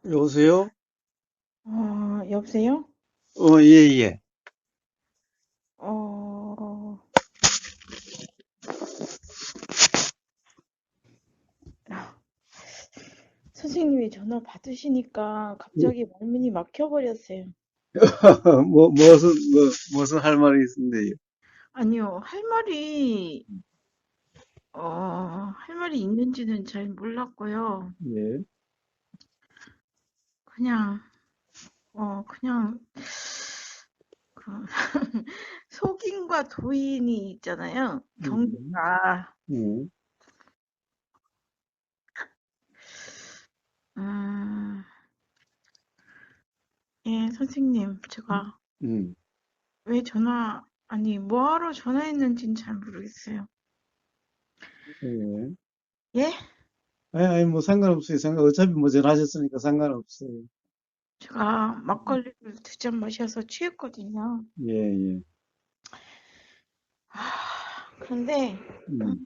여보세요? 여보세요? 예, 예. 어, 선생님이 전화 받으시니까 갑자기 말문이 막혀버렸어요. 무슨 할 말이 있는데요? 아니요, 할 말이 있는지는 잘 몰랐고요. 예. 그냥, 그냥, 그, 속인과 도인이 있잖아요. 음, 경계가. 음, 음, 예, 선생님, 제가 음, 뭐하러 전화했는지는 잘 모르겠어요. 예. 예? 아니, 뭐 상관없어요. 어차피 뭐 전하셨으니까 상관없어요. 제가 막걸리를 2잔 마셔서 취했거든요. 예, 예. 그런데 음,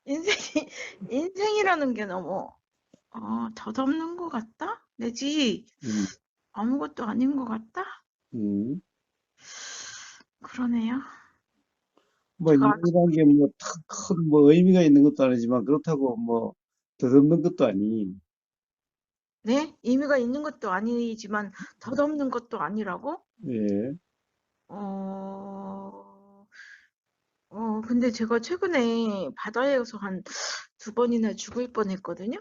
인생이 인생이라는 게 너무 덧없는 것 같다? 내지 음, 아무것도 아닌 것 같다? 음. 그러네요. 뭐 제가 인간이라는 게 뭐 큰 뭐 의미가 있는 것도 아니지만 그렇다고 뭐 덧없는 것도 아니. 네? 의미가 있는 것도 아니지만 덧없는 것도 아니라고? 예. 어, 근데 제가 최근에 바다에서 한 2번이나 죽을 뻔했거든요.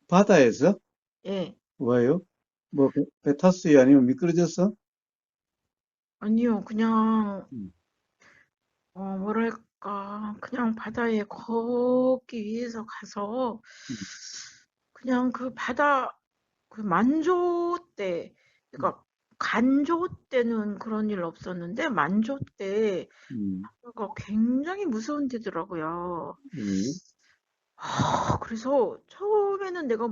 바다에서? 예. 왜요? 뭐 배 탔어요? 아니면 미끄러졌어? 아니요, 그냥 음, 뭐랄까, 그냥 바다에 걷기 위해서 가서, 음, 그냥 그 바다, 그 만조 때, 음, 그러니까 간조 때는 그런 일 없었는데, 만조 때, 음, 바다가 굉장히 무서운 데더라고요. 음, 그래서 처음에는 내가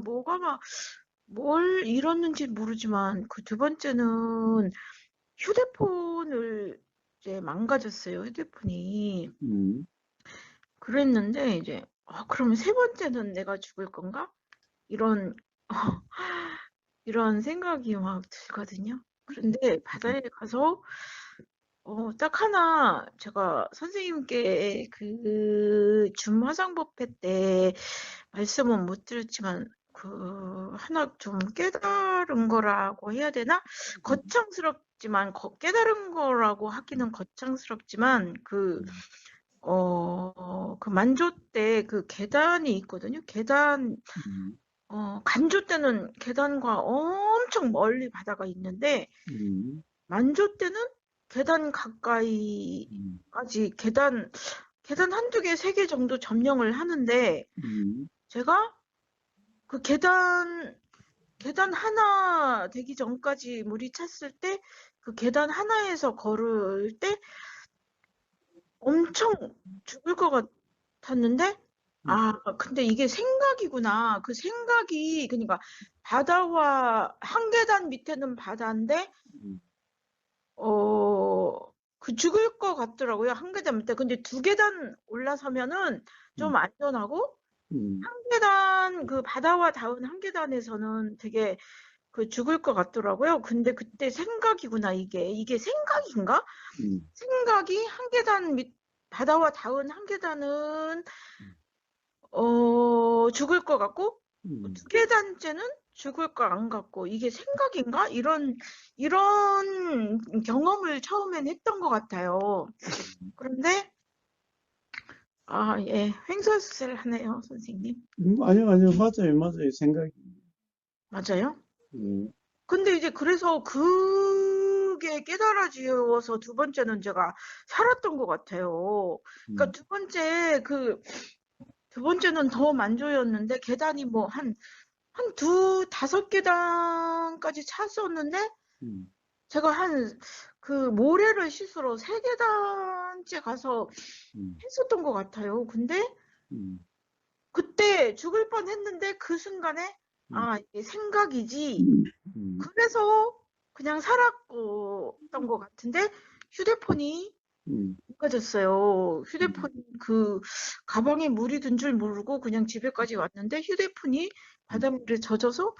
뭘 잃었는지 모르지만, 그 2번째는 휴대폰을 이제 망가졌어요, 휴대폰이. 음. 그랬는데 이제 그러면 3번째는 내가 죽을 건가? 이런 이런 생각이 막 들거든요. 그런데 바다에 가서 딱 하나 제가 선생님께 그 줌화상법회 때 말씀은 못 드렸지만 그 하나 좀 깨달은 거라고 해야 되나? 거창스럽지만 깨달은 거라고 하기는 거창스럽지만 그 만조 때 그 계단이 있거든요. 음, 간조 때는 계단과 엄청 멀리 바다가 있는데, 음, 만조 때는 계단 음, 가까이까지 계단 한두 개, 세 개 정도 점령을 하는데, 음, 제가 그 계단 하나 되기 전까지 물이 찼을 때, 그 계단 하나에서 걸을 때 엄청 죽을 것 같았는데, 음, 근데 이게 생각이구나. 그 생각이, 그러니까 바다와 한 계단 밑에는 바다인데, 음, 어, 그 죽을 것 같더라고요. 한 계단 밑에. 근데 2계단 올라서면은 음, 좀 안전하고, 음, 한 계단, 그 바다와 닿은 한 계단에서는 되게 그 죽을 것 같더라고요. 근데 그때 생각이구나, 이게. 이게 생각인가? 음, 생각이 한 계단 바다와 닿은 한 계단은 죽을 것 같고, 음. 2계단째는 죽을 것 안 같고, 이게 생각인가? 이런 경험을 처음엔 했던 것 같아요. 그런데, 예, 횡설수설 하네요, 선생님. 아니요, 아니요, 맞아요, 맞아요, 생각이. 맞아요? 음, 근데 이제 그래서 그게 깨달아지어서 2번째는 제가 살았던 것 같아요. 그러니까 음, 2번째는 더 만조였는데, 계단이 뭐 한 5계단까지 찼었는데, 음, 제가 모래를 씻으러 3계단째 가서 음, 했었던 것 같아요. 근데 음, 그때 죽을 뻔 했는데 그 순간에, 음, 이게 생각이지. 음, 그래서 그냥 살았던 것 같은데, 휴대폰이 음, 망가졌어요. 음, 휴대폰 가방에 물이 든 줄 모르고 그냥 집에까지 왔는데 휴대폰이 음, 바닷물에 젖어서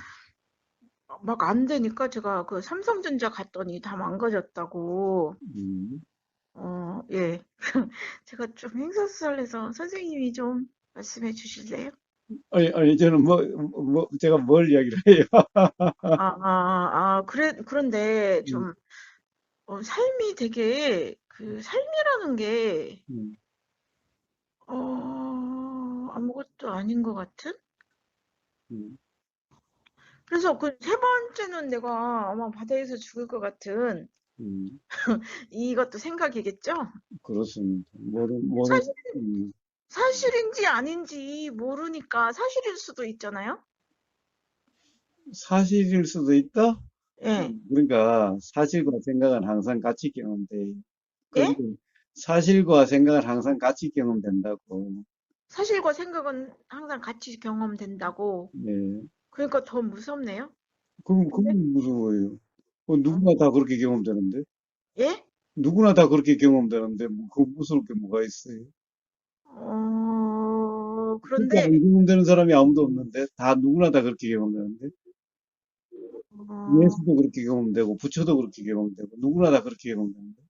막 안 되니까 제가 그 삼성전자 갔더니 다 망가졌다고. 음. 예. 제가 좀 횡설수설해서 선생님이 좀 말씀해 주실래요? 아니, 저는 제가 뭘 이야기를 해요. 그런데 음, 좀, 삶이 되게, 그, 삶이라는 게, 음, 아무것도 아닌 것 같은? 음, 그래서 그 세 번째는 내가 아마 바다에서 죽을 것 같은 음, 이것도 생각이겠죠? 그렇습니다. 사실, 음, 사실인지 아닌지 모르니까 사실일 수도 있잖아요? 사실일 수도 있다? 예. 그러니까 사실과 생각은 항상 같이 경험돼. 예? 그런데 사실과 생각은 항상 같이 경험된다고. 사실과 생각은 항상 같이 경험된다고. 네. 그러니까 더 무섭네요. 근데, 그건 무서워요. 어, 누구나 다 그렇게 경험되는데? 예? 누구나 다 그렇게 경험되는데, 그 무서울 게 뭐가 있어요? 그렇게 안 그런데, 경험되는 사람이 아무도 없는데, 누구나 다 그렇게 경험되는데? 어, 예수도 그렇게 경험되고, 부처도 그렇게 경험되고, 누구나 다 그렇게 경험되는데?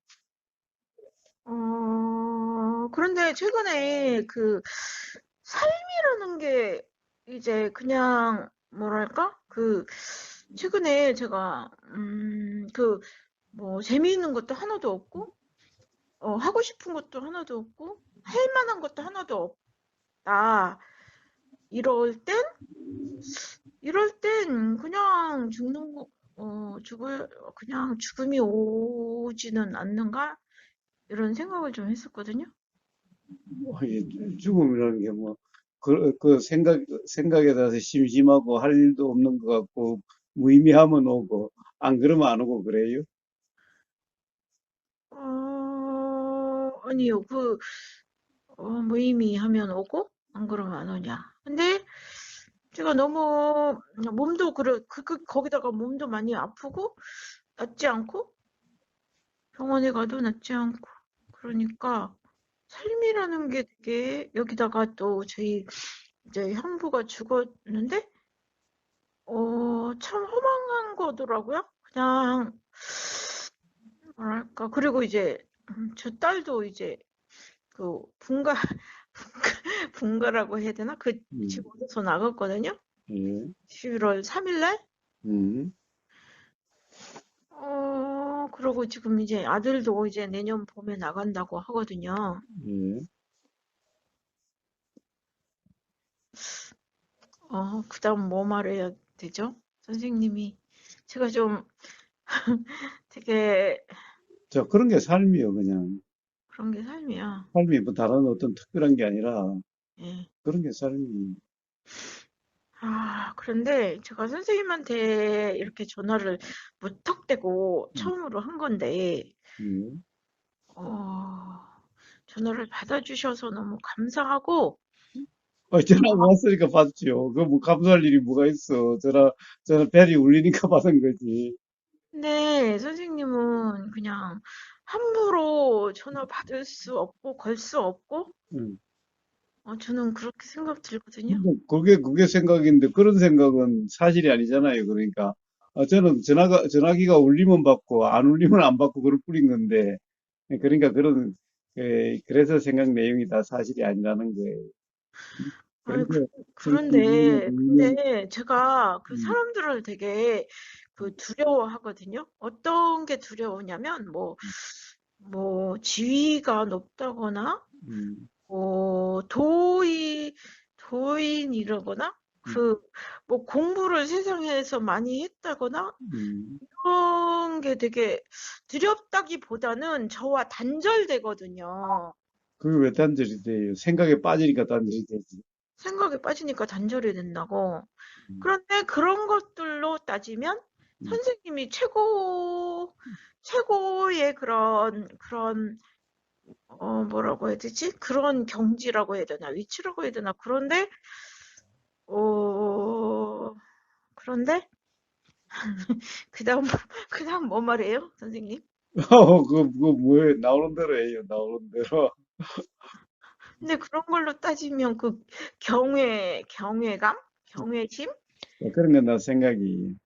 그런데 최근에 그 삶이라는 게 이제 그냥 뭐랄까? 그 최근에 제가 그 뭐 재미있는 것도 하나도 없고 하고 싶은 것도 하나도 없고 할 만한 것도 하나도 없다. 이럴 땐 그냥 그냥 죽음이 오지는 않는가? 이런 생각을 좀 했었거든요. 이 죽음이라는 게 생각에 대해서 심심하고 할 일도 없는 것 같고, 무의미하면 오고, 안 그러면 안 오고 그래요? 아니요. 무의미하면 오고, 안 그러면 안 오냐. 근데 제가 너무 몸도 거기다가 몸도 많이 아프고, 낫지 않고, 병원에 가도 낫지 않고, 그러니까 삶이라는 게 되게, 여기다가 또 저희 이제 형부가 죽었는데, 참 허망한 거더라고요. 그냥, 뭐랄까. 그리고 이제, 저 딸도 이제, 분가, 분가라고 해야 되나? 그 집 음, 어디서 나갔거든요. 예, 11월 3일 날. 음, 그러고 지금 이제 아들도 이제 내년 봄에 나간다고 하거든요. 예. 그다음 뭐 말해야 되죠? 선생님이 제가 좀 되게 자, 그런 게 삶이요, 그냥. 그런 게 삶이야. 삶이 뭐 다른 어떤 특별한 게 아니라, 예. 그런 게 삶이. 그런데 제가 선생님한테 이렇게 전화를 무턱대고 음, 처음으로 한 건데, 예. 어, 전화를 받아주셔서 너무 감사하고, 전화 왔으니까 받죠. 그 뭐 감사할 일이 뭐가 있어. 전화 벨이 울리니까 받은 거지. 근데 선생님은 그냥 함부로 전화 받을 수 없고 걸 수 없고 음. 저는 그렇게 생각 들거든요. 근데 그게 생각인데, 그런 생각은 사실이 아니잖아요. 그러니까. 저는 전화기가 울리면 받고, 안 울리면 안 받고, 그럴 뿐인 건데, 그러니까 그래서 생각 내용이 다 사실이 아니라는 거예요. 아니, 그래서, 그렇게 근데 제가 그 음, 사람들을 되게 그 두려워하거든요. 어떤 게 두려우냐면 뭐 지위가 높다거나 음, 뭐 도인이라거나 음, 뭐 공부를 세상에서 많이 했다거나 음. 그런 게 되게 두렵다기보다는 저와 단절되거든요. 그게 왜 단절이 돼요? 생각에 빠지니까 단절이 되지. 생각에 빠지니까 단절이 된다고. 음, 그런데 그런 것들로 따지면 음. 선생님이 최고의 뭐라고 해야 되지? 그런 경지라고 해야 되나? 위치라고 해야 되나? 어, 그런데, 그다음, 그다음 뭐 말해요, 선생님? 그거 뭐예요? 나오는 대로 해요, 나오는 대로. 근데 그런 걸로 따지면 경외감? 경외심? 그런 건 나 생각이.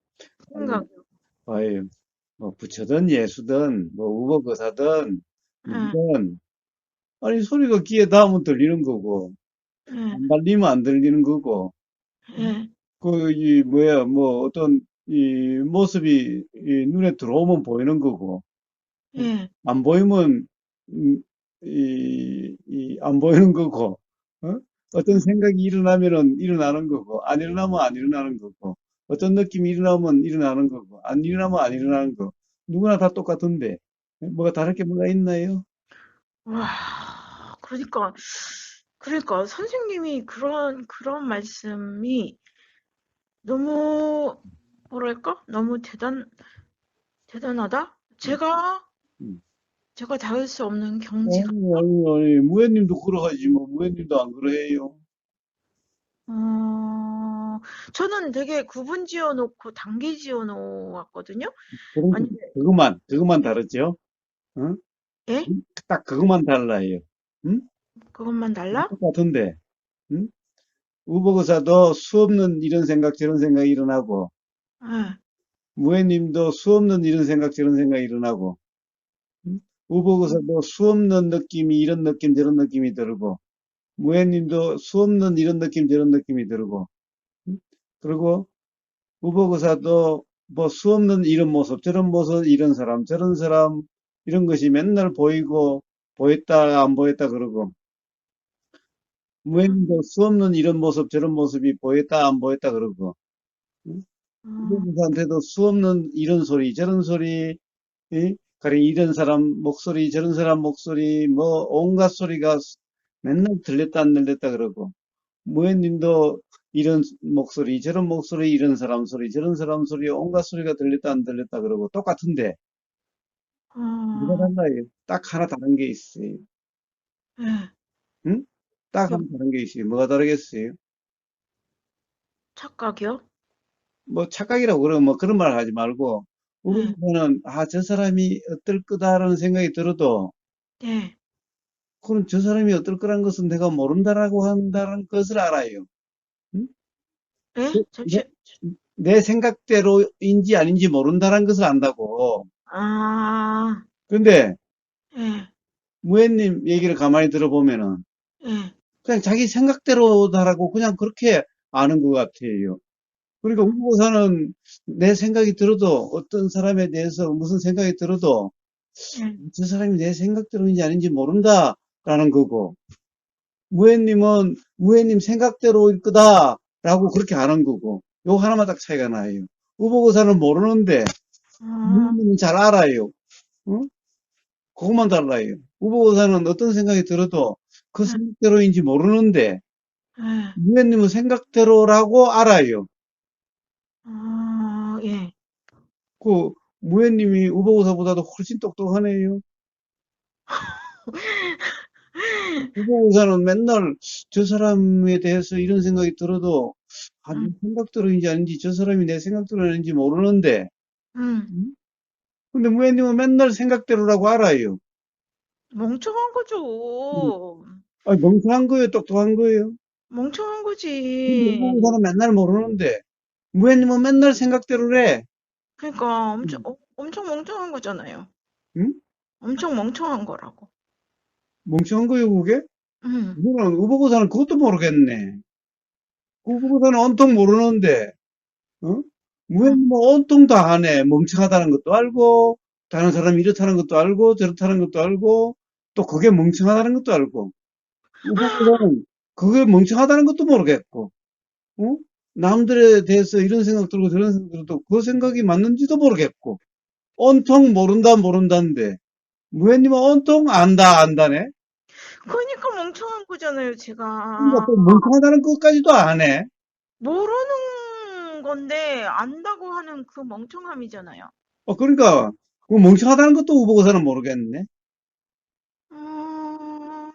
아니, 생각이요. 아예, 뭐, 부처든 예수든, 뭐, 우버거사든, 예, 누구든, 아니, 소리가 귀에 닿으면 들리는 거고, 예, 안 들리면 안 들리는 거고, 예, 뭐야, 뭐, 어떤, 이 모습이 눈에 들어오면 보이는 거고, 예, 안 보이면, 안 보이는 거고, 어? 어떤 음, 생각이 일어나면은 일어나는 거고, 안 일어나면 안 일어나는 거고, 어떤 느낌이 일어나면 일어나는 거고, 안 일어나면 안 일어나는 거. 누구나 다 똑같은데, 뭐가 다를 게 뭐가 있나요? 와, 그러니까 선생님이 그런 말씀이 너무, 뭐랄까? 너무 대단하다? 음, 음. 제가 닿을 수 없는 경지가, 아니, 무예님도 그러하지, 뭐, 무예님도 안 그러해요. 어, 저는 되게 구분 지어 놓고 단계 지어 놓았거든요? 그런, 아니, 그것만 다르죠? 어? 예? 딱 그것만 달라요. 응? 그것만 달라? 똑같은데, 응? 우보고사도 수 없는 이런 생각 저런 생각이 일어나고 예, 무해님도 수 없는 이런 생각 저런 생각이 일어나고 응? 우보고사도 수 없는 느낌이 이런 느낌 저런 느낌이 들고 무해님도 수 없는 이런 느낌 저런 느낌이 들고 응? 그리고 우보고사도 뭐 수 없는 이런 모습 저런 모습 이런 사람 저런 사람 이런 것이 맨날 보이고 보였다 안 보였다 그러고 무해님도 수 없는 이런 모습 저런 모습이 보였다 안 보였다 그러고 응? 어, 우보고사한테도 수 없는 이런 소리 저런 소리 가령 이런 사람 목소리, 저런 사람 목소리, 뭐, 온갖 소리가 맨날 들렸다 안 들렸다 그러고, 무현님도 이런 목소리, 저런 목소리, 이런 사람 소리, 저런 사람 소리, 온갖 소리가 들렸다 안 들렸다 그러고, 똑같은데, 뭐가 어, 달라요? 딱 하나 다른 게 있어요. 예, 응? 딱 뭐, 하나 다른 게 있어요. 뭐가 다르겠어요? 착각이요? 뭐, 착각이라고 그러면 뭐 그런 말 하지 말고, 예, 우리는, 저 사람이 어떨 거다라는 생각이 들어도, 예, 그럼 저 사람이 어떨 거라는 것은 내가 모른다라고 한다는 것을 알아요. 응? 예? 내, 내 생각대로인지 아닌지 모른다는 것을 안다고. 아, 그런데 예, 무예님 얘기를 가만히 들어보면은 예, 그냥 자기 생각대로다라고 그냥 그렇게 아는 것 같아요. 그러니까 우고사는 내 생각이 들어도 어떤 사람에 대해서 무슨 생각이 들어도 예, 저 사람이 내 생각대로인지 아닌지 모른다라는 거고 무예님은 무예님 생각대로일 거다라고 그렇게 아는 거고 요 하나만 딱 차이가 나요. 우보고사는 모르는데 어, 무예님은 잘 알아요. 어? 그것만 달라요. 우보고사는 어떤 생각이 들어도 그 예, 생각대로인지 모르는데 예, 무예님은 생각대로라고 알아요. 예. 그 무예님이 우보고사보다도 훨씬 똑똑하네요. 우보고사는 맨날 저 사람에 대해서 이런 생각이 들어도 내 음, 생각대로인지 아닌지 저 사람이 내 생각대로인지 모르는데 음, 음? 근데 무예님은 맨날 생각대로라고 알아요. 멍청한 음. 거죠. 아니, 멍청한 거예요, 똑똑한 거예요. 멍청한 근데 거지. 우보고사는 맨날 모르는데 무예님은 맨날 생각대로래. 그러니까 음. 엄청 멍청한 거잖아요. 응? 엄청 멍청한 거라고. 멍청한 거예요, 그게? 음, 그거는 우보고사는 그것도 모르겠네. 우보고사는 온통 모르는데, 어? 음, 뭐 온통 다 아네. 멍청하다는 것도 알고, 다른 사람이 이렇다는 것도 알고, 저렇다는 것도 알고, 또 그게 멍청하다는 것도 알고, 우보고사는 그게 멍청하다는 것도 모르겠고, 어? 남들에 대해서 이런 생각 들고 저런 생각 들어도 그 생각이 맞는지도 모르겠고, 온통 모른다는데, 무현님은 온통 안다네? 그러니까 멍청한 거잖아요, 그러니까 제가. 또 멍청하다는 것까지도 안 해. 모르는 건데 안다고 하는 그 멍청함이잖아요. 그러니까 그 멍청하다는 것도 후보고사는 모르겠네. 음,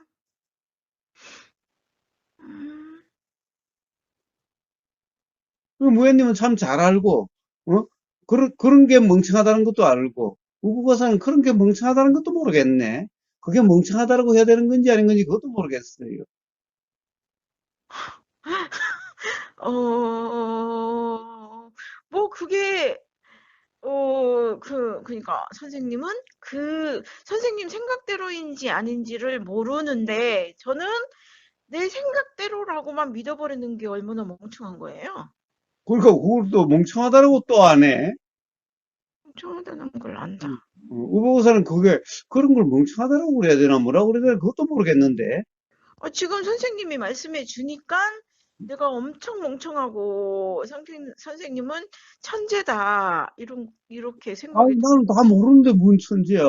음, 그 무예님은 참 잘 알고, 어? 그런 게 멍청하다는 것도 알고, 후보고사는 그런 게 멍청하다는 것도 모르겠네. 그게 멍청하다고 해야 되는 건지 아닌 건지 그것도 모르겠어요. 어, 뭐 그게 그러니까 선생님은 선생님 생각대로인지 아닌지를 모르는데, 저는 내 생각대로라고만 믿어버리는 게 얼마나 멍청한 거예요. 그러니까 그걸 또 멍청하다고 또 안 해. 멍청하다는 걸 안다. 의보고사는 그런 걸 멍청하다고 그래야 되나 뭐라고 그래야 되나 그것도 모르겠는데. 지금 선생님이 말씀해 주니까 내가 엄청 멍청하고 선생님은 천재다. 이렇게 아니, 생각이 나는 다 모르는데 뭔 천재야.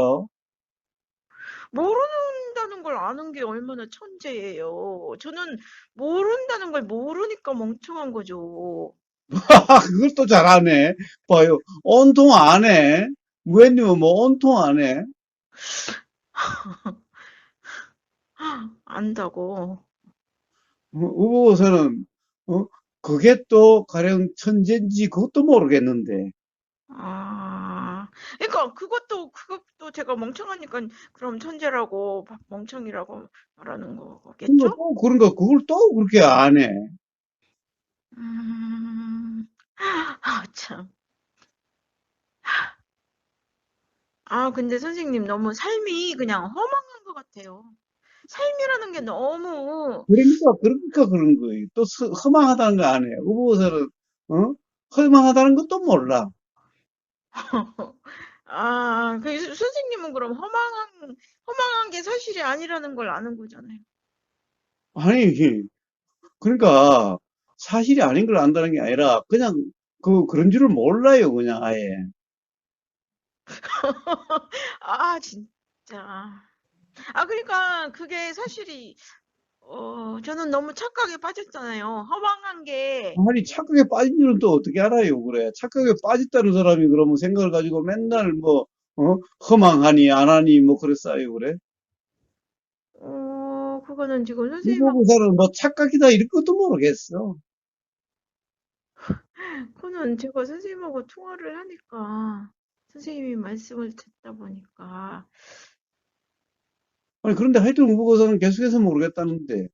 모른다는 걸 아는 게 얼마나 천재예요. 저는 모른다는 걸 모르니까 멍청한 거죠. 그걸 또 잘하네. 봐요. 온통 안 해. 무회님은 뭐 온통 안 해. 안다고. 의보고사는, 그게 또 가령 천재인지 그것도 모르겠는데. 그러니까 그것도 제가 멍청하니까 그럼 천재라고, 멍청이라고 말하는 그러니까 거겠죠? 또, 그런가, 그걸 또 그렇게 안 해. 음, 참. 근데 선생님 너무 삶이 그냥 허망한 것 같아요. 삶이라는 게 너무, 그러니까 그런 거예요. 또 허망하다는 거 안 해. 의보고사는, 어? 허망하다는 것도 몰라. 선생님은 그럼 허망한 게 사실이 아니라는 걸 아는 거잖아요. 아니, 그러니까 사실이 아닌 걸 안다는 게 아니라 그냥 그런 줄을 몰라요. 그냥 아예. 진짜. 그러니까 그게 사실이, 저는 너무 착각에 빠졌잖아요. 허망한 게, 아니, 착각에 빠진 줄은 또 어떻게 알아요, 그래. 착각에 빠졌다는 사람이 그러면 생각을 가지고 맨날 뭐, 허망하니, 안 하니, 뭐, 그랬어요, 그래. 그거는 지금 선생님하고, 이보고사는 뭐 착각이다, 이런 것도 모르겠어. 그거는 제가 선생님하고 통화를 하니까, 선생님이 말씀을 듣다 보니까, 아니, 그런데 하여튼 이보고사는 계속해서 모르겠다는데,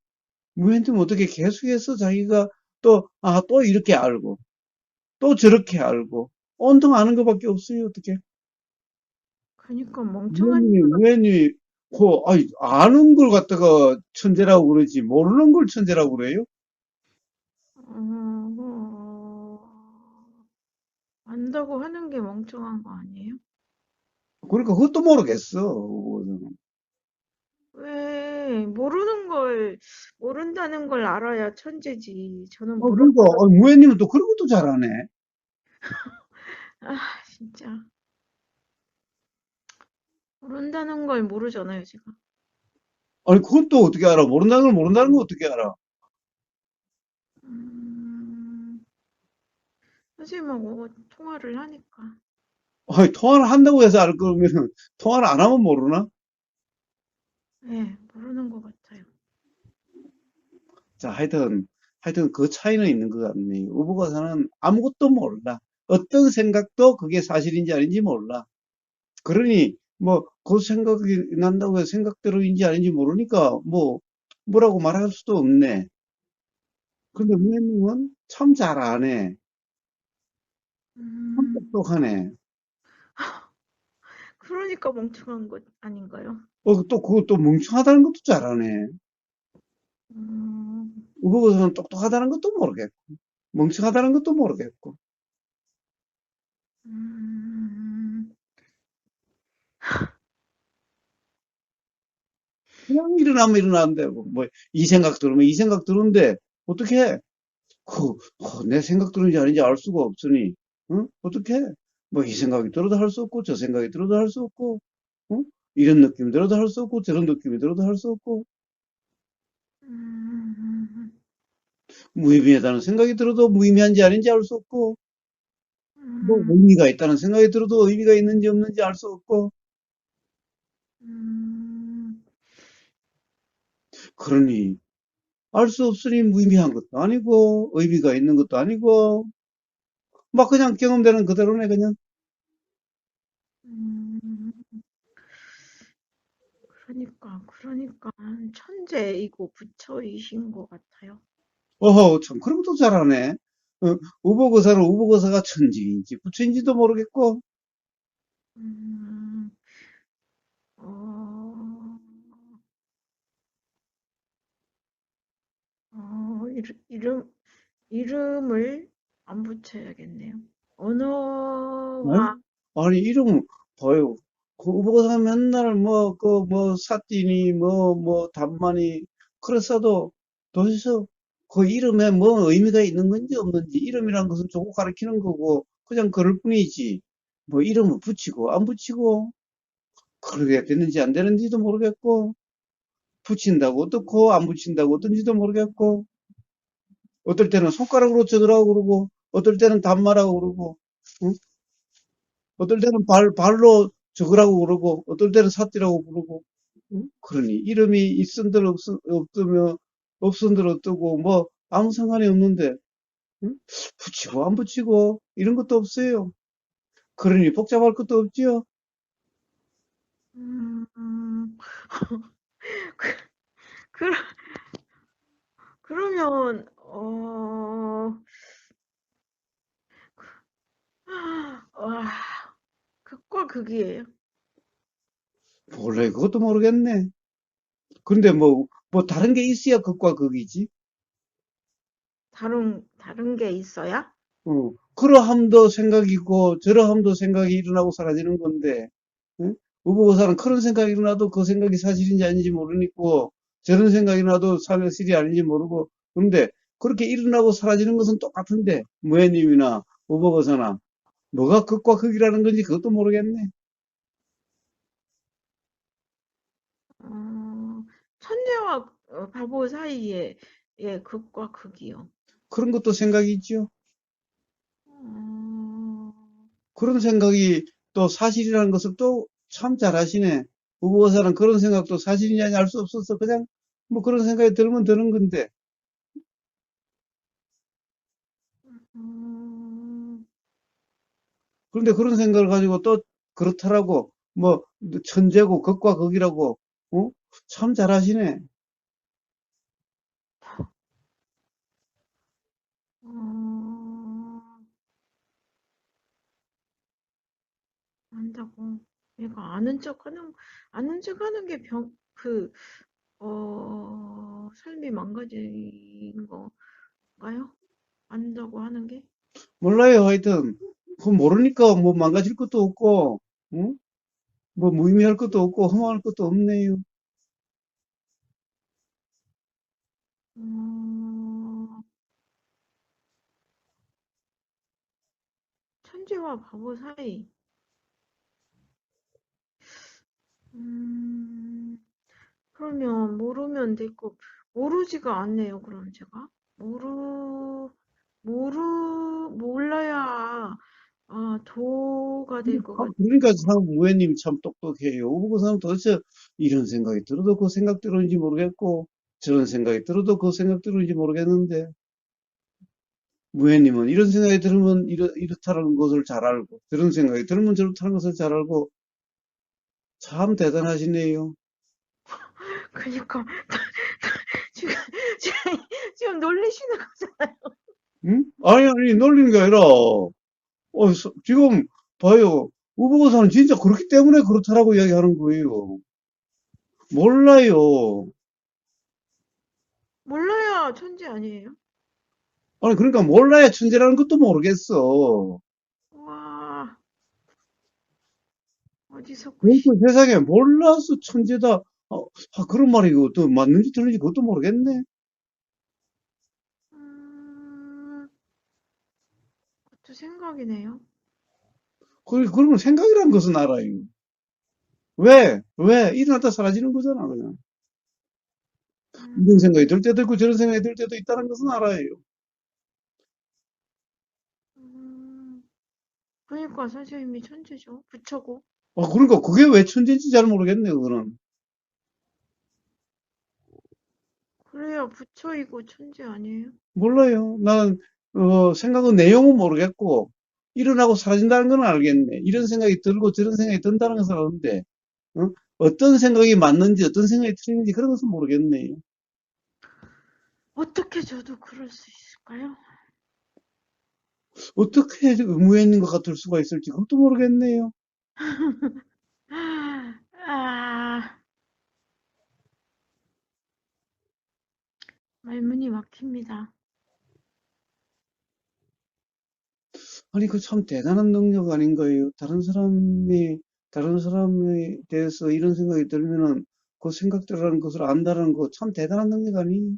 무한팀 어떻게 계속해서 자기가 또 이렇게 알고, 또 저렇게 알고, 온통 아는 것밖에 없어요, 어떻게. 그러니까 멍청하니까, 무한이, 아니, 아는 걸 갖다가 천재라고 그러지, 모르는 걸 천재라고 그래요? 안다고 하는 게 멍청한 거 아니에요? 그러니까 그것도 모르겠어. 그거는. 모른다는 걸 알아야 천재지. 저는 그러니까, 무회님은 또 그런 것도 잘하네. 진짜. 모른다는 걸 모르잖아요, 제가. 아니, 그건 또 어떻게 알아? 모른다는 걸 모른다는 거 어떻게 알아? 음, 선생님하고 통화를 하니까. 아니, 통화를 한다고 해서 알 거면은, 통화를 안 하면 모르나? 네, 모르는 것 같아요. 자, 하여튼 그 차이는 있는 것 같네. 의보가사는 아무것도 몰라. 어떤 생각도 그게 사실인지 아닌지 몰라. 그러니, 뭐, 그 생각이 난다고 해서 생각대로인지 아닌지 모르니까, 뭐라고 말할 수도 없네. 근데 무혜님은 참 잘 아네. 참 음, 똑똑하네. 그러니까 멍청한 것 아닌가요? 그것도 멍청하다는 것도 잘하네. 음, 의보고서는 똑똑하다는 것도 모르겠고, 멍청하다는 것도 모르겠고, 음, 그냥 일어나면 일어나는데, 이 생각 들으면 이 생각 드는데, 어떻게 내 생각 드는지 아닌지 알 수가 없으니, 응? 어떻게 뭐 이 생각이 들어도 할 수 없고, 저 생각이 들어도 할 수 없고, 응? 이런 느낌이 들어도 할 수 없고, 저런 느낌이 들어도 할 수 없고, 음, 무의미하다는 생각이 들어도 무의미한지 아닌지 알 수 없고, 뭐 음, 의미가 있다는 생각이 들어도 의미가 있는지 없는지 알 수 없고, 음, 그러니 알 수 없으니 무의미한 것도 아니고 의미가 있는 것도 아니고 막 그냥 경험되는 그대로네 그냥. 음. 그러니까 천재이고 부처이신 것 같아요. 어허 참 그런 것도 잘하네. 우보거사는 우보거사가 천지인지 부처인지도 모르겠고 음, 어, 이름을 안 붙여야겠네요. 네? 언어와, 아니, 이름, 봐요. 그 후보가 맨날 뭐, 사띠니, 단만이, 그랬어도 도대체 그 이름에 뭐 의미가 있는 건지 없는지, 이름이란 것은 조금 가리키는 거고, 그냥 그럴 뿐이지. 뭐 이름을 붙이고, 안 붙이고, 그러게 됐는지 안 되는지도 모르겠고, 붙인다고 어떻고, 안 붙인다고 어떤지도 모르겠고, 어떨 때는 손가락으로 적으라고 그러고, 어떨 때는 단말하고 그러고, 응? 어떨 때는 발로 적으라고 그러고, 어떨 때는 삿띠라고 부르고, 응? 그러니, 이름이 있은들 없으면, 없은들 어떠고, 뭐, 아무 상관이 없는데, 응? 붙이고, 안 붙이고, 이런 것도 없어요. 그러니, 복잡할 것도 없지요. 음, 그, 그, 그러면, 와, 극과 극이에요. 몰라, 그것도 모르겠네. 근데 다른 게 있어야 극과 극이지. 다른 게 있어야? 그러함도 생각이고, 저러함도 생각이 일어나고 사라지는 건데, 응? 우보고사는 그런 생각이 일어나도 그 생각이 사실인지 아닌지 모르니까, 저런 생각이 나도 사실이 아닌지 모르고, 그런데 그렇게 일어나고 사라지는 것은 똑같은데, 무해님이나 우보고사나, 뭐가 극과 극이라는 건지 그것도 모르겠네. 어, 천재와 바보 사이에, 예, 극과 극이요. 그런 것도 생각이 있죠. 어, 그런 생각이 또 사실이라는 것을 또 참 잘하시네. 우보고사는 그런 생각도 사실이냐 알 수 없어서 그냥 뭐 그런 생각이 들면 드는 건데, 음, 그런데 그런 생각을 가지고 또 그렇더라고. 뭐 천재고 극과 극이라고. 어? 참 잘하시네. 어, 안다고. 얘가 아는 척 하는 게 삶이 망가진 건가요? 안다고 하는 게? 몰라요. 하여튼 그 모르니까 뭐 망가질 것도 없고, 응? 뭐 무의미할 것도 없고 허무할 것도 없네요. 어, 천재와 바보 사이. 음, 그러면 모르면 됐고, 모르지가 않네요, 그럼 제가. 몰라야, 도가 될 것 그러니까 같아요. 참 무회님 참 똑똑해요. 그 사람 도대체 이런 생각이 들어도 그 생각대로인지 모르겠고, 저런 생각이 들어도 그 생각대로인지 모르겠는데, 무회님은 이런 생각이 들으면 이렇다는 것을 잘 알고, 저런 생각이 들으면 저렇다는 것을 잘 알고, 참 대단하시네요. 그니까, 지금, 지금, 지금 놀리시는 거잖아요. 응? 아니, 놀리는 게 아니라, 지금, 봐요. 우보고사는 진짜 그렇기 때문에 그렇다라고 이야기하는 거예요. 몰라요. 몰라야 천재 아니에요? 아니, 그러니까 몰라야 천재라는 것도 모르겠어. 와, 어디서 그러니까 구시, 세상에 몰라서 천재다. 그런 말이 또 맞는지 틀린지 그것도 모르겠네. 음, 또 생각이네요. 그러면 생각이라는 것은 알아요. 왜? 왜? 일어났다 사라지는 거잖아, 그냥. 이런 음, 생각이 들 때도 있고 저런 생각이 들 때도 있다는 것은 알아요. 음, 그러니까 선생님이 천재죠. 부처고. 그러니까 그게 왜 천재인지 잘 모르겠네, 그거는. 그래야 부처이고 천재 아니에요? 몰라요. 나는, 생각은 내용은 모르겠고, 일어나고 사라진다는 건 알겠네. 이런 생각이 들고 저런 생각이 든다는 것은 아는데, 어? 어떤 생각이 맞는지 어떤 생각이 틀리는지 그런 것은 모르겠네요. 어떻게 저도 그럴 수 있을까요? 어떻게 의무에 있는 것 같을 수가 있을지 그것도 모르겠네요. 아, 말문이 막힙니다. 아니, 그 참 대단한 능력 아닌가요? 다른 사람에 대해서 이런 생각이 들면은 그 생각대로라는 것을 안다는 거 참 대단한 능력 아니?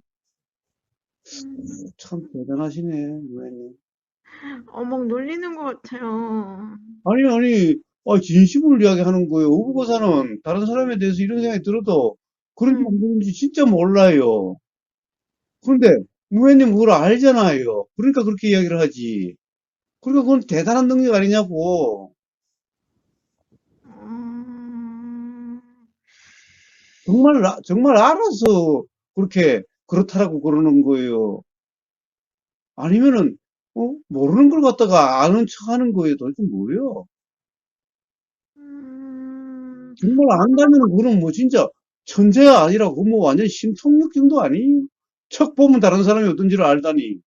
음, 참 대단하시네, 노예님. 어멍 놀리는 것 같아요. 아니, 진심을 이야기하는 거예요. 어부고사는 다른 사람에 대해서 이런 생각이 들어도 그런지 안 음, 그런지 진짜 몰라요. 그런데 무회님 그걸 알잖아요. 그러니까 그렇게 이야기를 하지. 그러니까 그건 대단한 능력 아니냐고. 음, 정말 알아서 그렇게 그렇다라고 그러는 거예요. 아니면은, 모르는 걸 갖다가 아는 척 하는 거예요. 도대체 뭐예요? 정말 모르는 안다면은 그거는 뭐 진짜 천재가 아니라고 뭐 완전 심통력 정도 아니에요? 척 보면 다른 사람이 어떤지를 알다니.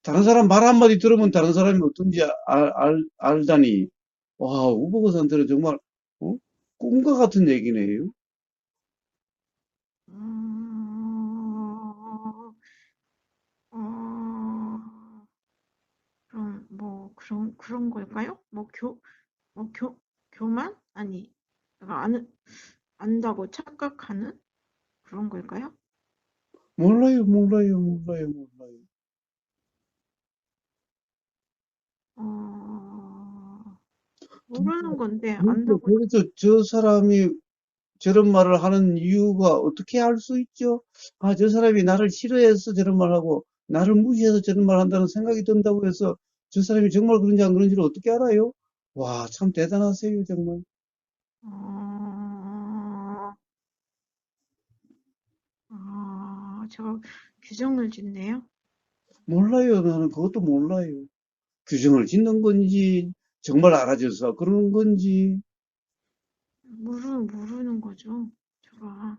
다른 사람 말 한마디 들으면 다른 사람이 어떤지 알다니. 와, 우보고사한테는 정말, 어? 꿈과 같은 얘기네요. 어, 어, 그럼 뭐 그런 걸까요? 교만? 아니, 내가 안다고 착각하는 그런 걸까요? 몰라요. 어, 도대체, 모르는 건데 안다고 도대체 저 사람이 저런 말을 하는 이유가 어떻게 알 수 있죠? 아, 저 사람이 나를 싫어해서 저런 말 하고, 나를 무시해서 저런 말 한다는 생각이 든다고 해서, 저 사람이 정말 그런지 안 그런지를 어떻게 알아요? 와, 참 대단하세요, 정말. 어, 제가 규정을 짓네요. 몰라요, 나는 그것도 몰라요. 규정을 짓는 건지, 정말 알아줘서 그러는 건지. 모르는 거죠. 제가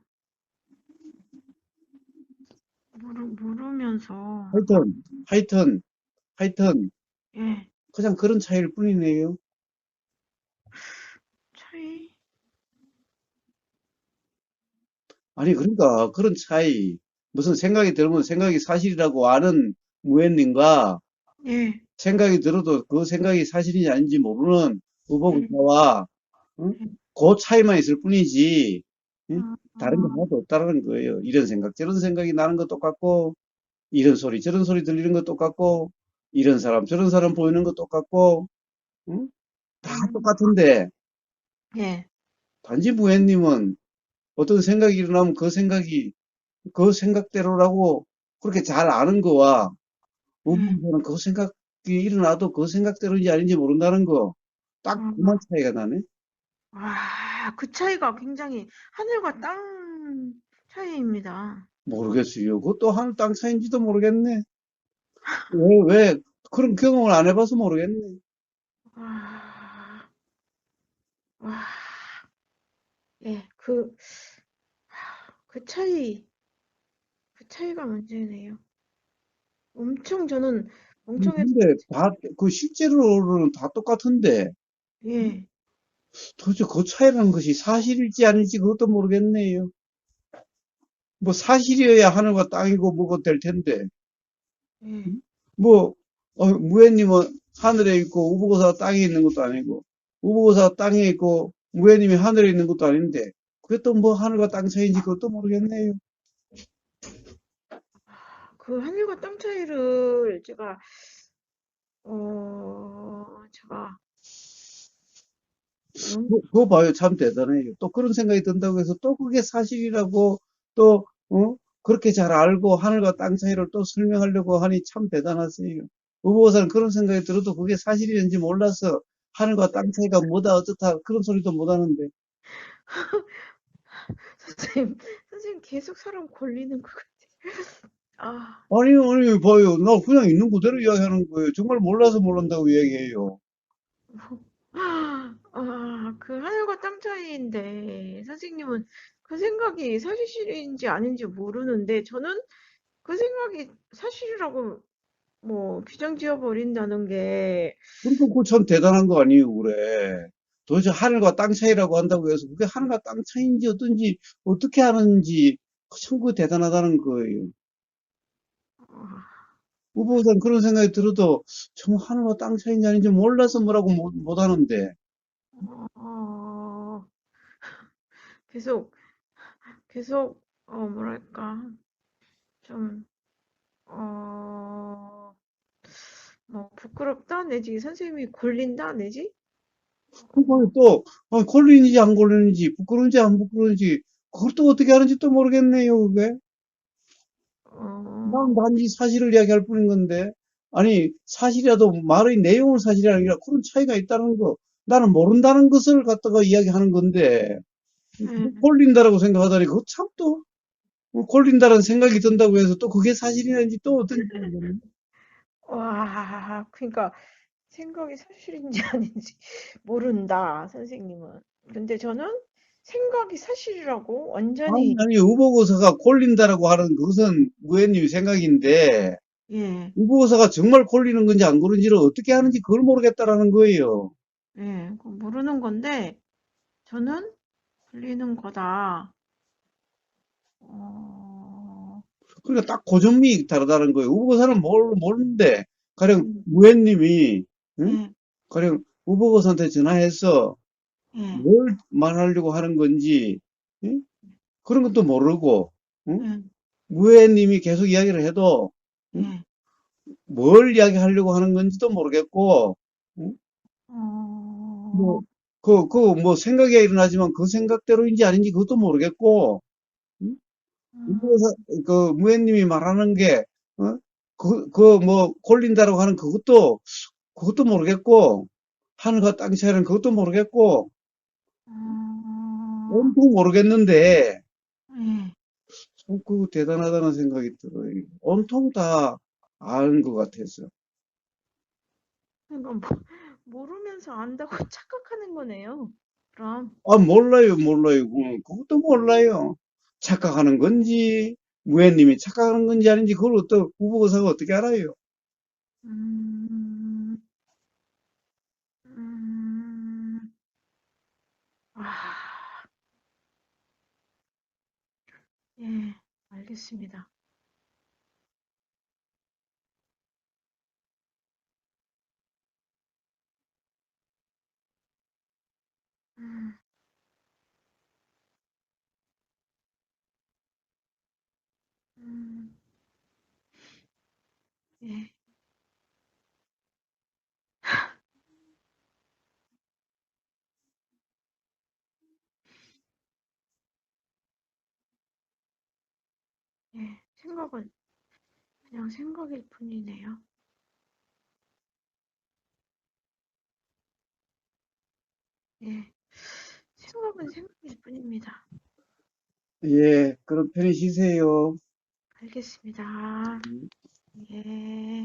모르면서 하여튼, 하여튼, 하여튼, 예, 그냥 그런 차이일 뿐이네요. 차이 아니, 그러니까 그런 차이, 무슨 생각이 들면 생각이 사실이라고 아는 무엔님과 예, 생각이 들어도 그 생각이 사실인지 아닌지 모르는 예, 후보자와 응? 예. 그 차이만 있을 뿐이지 응? 아, 다른 게 아, 하나도 없다라는 거예요. 이런 생각 저런 생각이 나는 것 똑같고 이런 소리 저런 소리 들리는 것 똑같고 이런 사람 저런 사람 보이는 것 똑같고 응? 다 음, 똑같은데 예, 단지 부회님은 어떤 생각이 일어나면 그 생각이 그 생각대로라고 그렇게 잘 아는 거와 예. 부분에서는 그 생각이 일어나도 그 생각대로인지 아닌지 모른다는 거. 딱 그만 아, 차이가 나네. 그 차이가 굉장히 하늘과 땅 차이입니다. 모르겠어요. 그것도 하늘 땅 차이인지도 모르겠네. 왜, 그런 경험을 안 해봐서 모르겠네. 와, 와, 예, 그 차이, 그 차이가 문제네요. 엄청 저는 멍청해서, 근데 실제로는 다 똑같은데, 예, 도대체 그 차이라는 것이 사실일지 아닐지 그것도 모르겠네요. 뭐 사실이어야 하늘과 땅이고 뭐가 될 텐데, 예, 뭐, 무예님은 하늘에 있고 우보고사 땅에 있는 것도 아니고, 우보고사 땅에 있고 무예님이 하늘에 있는 것도 아닌데, 그게 또 뭐 하늘과 땅 차이인지 그것도 모르겠네요. 그 하늘과 땅 차이를 제가 너무, 그거 봐요. 참 대단해요. 또 그런 생각이 든다고 해서 또 그게 사실이라고 또, 그렇게 잘 알고 하늘과 땅 차이를 또 설명하려고 하니 참 대단하세요. 우보고사는 그런 생각이 들어도 그게 사실인지 몰라서 하늘과 땅 차이가 뭐다 어쩌다 그런 소리도 못 하는데. 선생님, 선생님 계속 사람 걸리는 것 같아. 아, 아니, 봐요. 나 그냥 있는 그대로 이야기하는 거예요. 정말 몰라서 모른다고 이야기해요. 그 하늘과 땅 차이인데, 선생님은 그 생각이 사실인지 아닌지 모르는데, 저는 그 생각이 사실이라고 뭐 규정 지어버린다는 게, 그러니까 그거 참 대단한 거 아니에요, 그래. 도대체 하늘과 땅 차이라고 한다고 해서 그게 하늘과 땅 차이인지 어떤지 어떻게 하는지 참 그 대단하다는 거예요. 어, 후보자는 그런 생각이 들어도 참 하늘과 땅 차이인지 아닌지 몰라서 뭐라고 못 하는데. 어, 계속, 계속, 뭐랄까, 좀, 어, 뭐, 부끄럽다, 내지, 선생님이 골린다, 내지? 그걸 또 걸리는지 안 걸리는지 부끄러운지 안 부끄러운지 그걸 또 어떻게 하는지 또 모르겠네요. 그게 난 어, 단지 사실을 이야기할 뿐인 건데 아니 사실이라도 말의 내용은 사실이 아니라 그런 차이가 있다는 거 나는 모른다는 것을 갖다가 이야기하는 건데 예. 걸린다라고 생각하다니 그거 참 또 걸린다는 생각이 든다고 해서 또 그게 사실이는지 또 어떤지 모르겠네. 와, 그러니까 생각이 사실인지 아닌지 모른다, 선생님은. 근데 저는 생각이 사실이라고 아니 완전히, 아니 의복어사가 걸린다라고 하는 그것은 무혜님 생각인데 예, 의복어사가 정말 걸리는 건지 안 걸리는지를 어떻게 하는지 그걸 모르겠다라는 거예요. 예, 그거 모르는 건데, 저는 걸리는 거다. 어, 그러니까 딱 고점이 다르다는 거예요. 의복어사는 모르는데 가령 음, 무혜님이 응? 예, 가령 의복어사한테 전화해서 예, 뭘 말하려고 하는 건지 응? 그런 것도 모르고 응? 예, 무혜님이 계속 이야기를 해도 응? 예, 뭘 이야기하려고 하는 건지도 모르겠고 응? 뭐 어, 뭐 생각이 일어나지만 그 생각대로인지 아닌지 그것도 모르겠고 응? 음, 의복어사 그 무혜님이 말하는 게 어? 뭐 골린다라고 하는 그것도 모르겠고 하늘과 땅 차이는 그것도 모르겠고 어, 온통 모르겠는데 예. 참 그거 대단하다는 생각이 들어요. 온통 다 아는 것 같아서. 그러니까 모르면서 안다고 착각하는 거네요. 그럼, 아, 몰라요, 몰라요. 그것도 몰라요. 착각하는 건지, 무혜님이 착각하는 건지 아닌지, 그걸 후보사가 어떻게 알아요? 음, 음, 아, 예, 알겠습니다. 음, 음, 예, 예, 생각은 그냥 생각일 뿐이네요. 예, 생각은 생각일 뿐입니다. 예, 그럼 편히 쉬세요. 알겠습니다. 예.